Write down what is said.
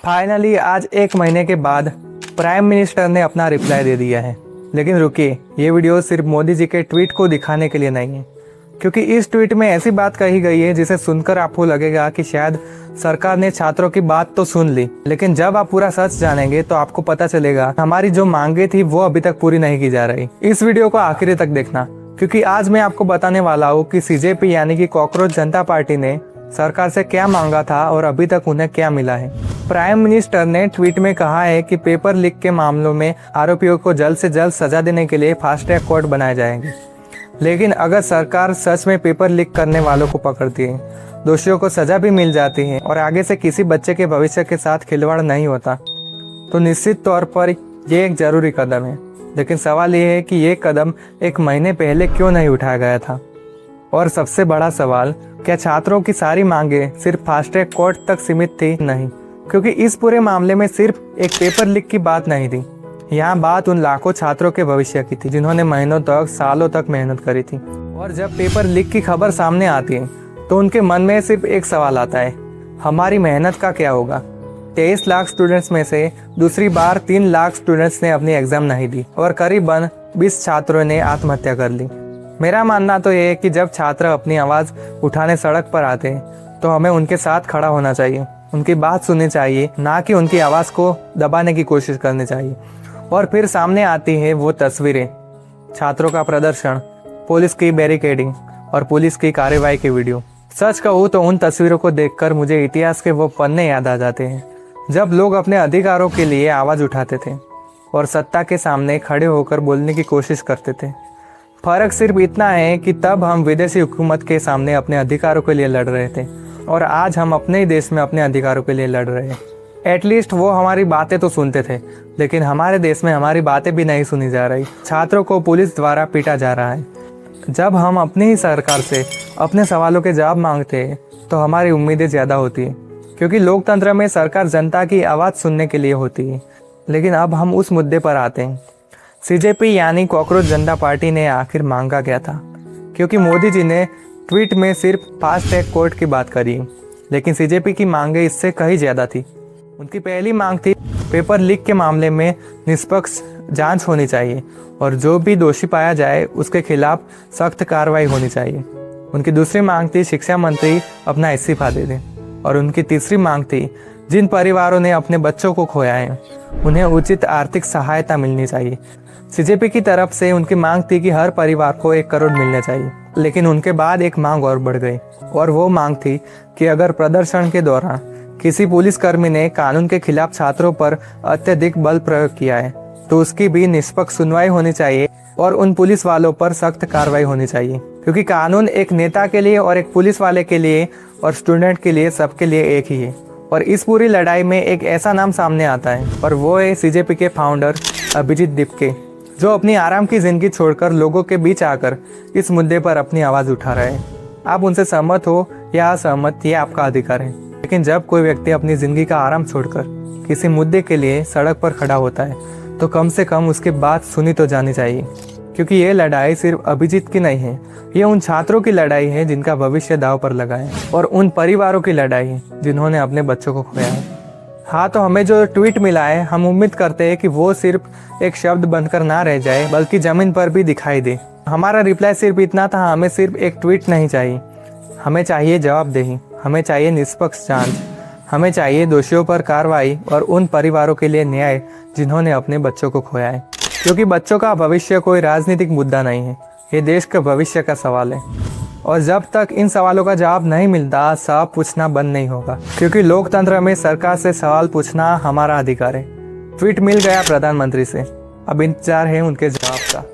Finally आज 1 महीने के बाद प्राइम मिनिस्टर ने अपना रिप्लाई दे दिया है। लेकिन रुकिए, ये वीडियो सिर्फ मोदी जी के ट्वीट को दिखाने के लिए नहीं है, क्योंकि इस ट्वीट में ऐसी बात कही गई है जिसे सुनकर आपको लगेगा कि शायद सरकार ने छात्रों की बात तो सुन ली, लेकिन जब आप पूरा सच जानेंगे तो आपको पता चलेगा हमारी जो मांगे थी वो अभी तक पूरी नहीं की जा रही। इस वीडियो को आखिरी तक देखना, क्योंकि आज मैं आपको बताने वाला हूँ कि सीजेपी यानी कि कॉकरोच जनता पार्टी ने सरकार से क्या मांगा था और अभी तक उन्हें क्या मिला है। प्राइम मिनिस्टर ने ट्वीट में कहा है कि पेपर लीक के मामलों में आरोपियों को जल्द से जल्द सजा देने के लिए फास्ट ट्रैक कोर्ट बनाए जाएंगे। लेकिन अगर सरकार सच में पेपर लीक करने वालों को पकड़ती है, दोषियों को सजा भी मिल जाती है और आगे से किसी बच्चे के भविष्य के साथ खिलवाड़ नहीं होता, तो निश्चित तौर पर ये एक जरूरी कदम है। लेकिन सवाल ये है कि ये कदम 1 महीने पहले क्यों नहीं उठाया गया था। और सबसे बड़ा सवाल, क्या छात्रों की सारी मांगे सिर्फ फास्ट ट्रैक कोर्ट तक सीमित थी? नहीं, क्योंकि इस पूरे मामले में सिर्फ एक पेपर लीक की बात नहीं थी। यहाँ बात उन लाखों छात्रों के भविष्य की थी जिन्होंने महीनों तक, सालों तक मेहनत करी थी। और जब पेपर लीक की खबर सामने आती है तो उनके मन में सिर्फ एक सवाल आता है, हमारी मेहनत का क्या होगा। 23 लाख स्टूडेंट्स में से दूसरी बार 3 लाख स्टूडेंट्स ने अपनी एग्जाम नहीं दी और करीबन 20 छात्रों ने आत्महत्या कर ली। मेरा मानना तो ये है कि जब छात्र अपनी आवाज़ उठाने सड़क पर आते हैं तो हमें उनके साथ खड़ा होना चाहिए, उनकी बात सुननी चाहिए, ना कि उनकी आवाज़ को दबाने की कोशिश करनी चाहिए। और फिर सामने आती है वो तस्वीरें, छात्रों का प्रदर्शन, पुलिस की बैरिकेडिंग और पुलिस की कार्रवाई के वीडियो। सच कहूँ तो उन तस्वीरों को देखकर मुझे इतिहास के वो पन्ने याद आ जाते हैं जब लोग अपने अधिकारों के लिए आवाज़ उठाते थे और सत्ता के सामने खड़े होकर बोलने की कोशिश करते थे। फर्क सिर्फ इतना है कि तब हम विदेशी हुकूमत के सामने अपने अधिकारों के लिए लड़ रहे थे और आज हम अपने ही देश में अपने अधिकारों के लिए लड़ रहे हैं। एटलीस्ट वो हमारी बातें तो सुनते थे, लेकिन हमारे देश में हमारी बातें भी नहीं सुनी जा रही। छात्रों को पुलिस द्वारा पीटा जा रहा है। जब हम अपनी ही सरकार से अपने सवालों के जवाब मांगते हैं तो हमारी उम्मीदें ज़्यादा होती है, क्योंकि लोकतंत्र में सरकार जनता की आवाज़ सुनने के लिए होती है। लेकिन अब हम उस मुद्दे पर आते हैं, सीजेपी यानी कॉकरोच जनता पार्टी ने आखिर मांगा क्या था। क्योंकि मोदी जी ने ट्वीट में सिर्फ फास्ट ट्रैक कोर्ट की बात करी, लेकिन सीजेपी की मांगे इससे कहीं ज़्यादा थी। उनकी पहली मांग थी पेपर लीक के मामले में निष्पक्ष जांच होनी चाहिए और जो भी दोषी पाया जाए उसके खिलाफ सख्त कार्रवाई होनी चाहिए। उनकी दूसरी मांग थी शिक्षा मंत्री अपना इस्तीफा दे दें और उनकी तीसरी मांग थी जिन परिवारों ने अपने बच्चों को खोया है उन्हें उचित आर्थिक सहायता मिलनी चाहिए। सीजेपी की तरफ से उनकी मांग थी कि हर परिवार को 1 करोड़ मिलने चाहिए। लेकिन उनके बाद एक मांग और बढ़ गई और वो मांग थी कि अगर प्रदर्शन के दौरान किसी पुलिसकर्मी ने कानून के खिलाफ छात्रों पर अत्यधिक बल प्रयोग किया है तो उसकी भी निष्पक्ष सुनवाई होनी चाहिए और उन पुलिस वालों पर सख्त कार्रवाई होनी चाहिए। क्योंकि कानून एक नेता के लिए और एक पुलिस वाले के लिए और स्टूडेंट के लिए, सबके लिए एक ही है। और इस पूरी लड़ाई में एक ऐसा नाम सामने आता है और वो है सीजेपी के फाउंडर अभिजीत दीपके, जो अपनी आराम की जिंदगी छोड़कर लोगों के बीच आकर इस मुद्दे पर अपनी आवाज़ उठा रहे हैं। आप उनसे सहमत हो या असहमत, ये आपका अधिकार है। लेकिन जब कोई व्यक्ति अपनी ज़िंदगी का आराम छोड़कर किसी मुद्दे के लिए सड़क पर खड़ा होता है तो कम से कम उसकी बात सुनी तो जानी चाहिए। क्योंकि ये लड़ाई सिर्फ अभिजीत की नहीं है, ये उन छात्रों की लड़ाई है जिनका भविष्य दांव पर लगा है और उन परिवारों की लड़ाई है जिन्होंने अपने बच्चों को खोया है। हाँ, तो हमें जो ट्वीट मिला है, हम उम्मीद करते हैं कि वो सिर्फ एक शब्द बनकर ना रह जाए बल्कि ज़मीन पर भी दिखाई दे। हमारा रिप्लाई सिर्फ इतना था, हमें सिर्फ एक ट्वीट नहीं चाहिए, हमें चाहिए जवाबदेही, हमें चाहिए निष्पक्ष जांच, हमें चाहिए दोषियों पर कार्रवाई और उन परिवारों के लिए न्याय जिन्होंने अपने बच्चों को खोया है। क्योंकि बच्चों का भविष्य कोई राजनीतिक मुद्दा नहीं है, ये देश के भविष्य का सवाल है। और जब तक इन सवालों का जवाब नहीं मिलता, सवाल पूछना बंद नहीं होगा। क्योंकि लोकतंत्र में सरकार से सवाल पूछना हमारा अधिकार है। ट्वीट मिल गया प्रधानमंत्री से, अब इंतजार है उनके जवाब का।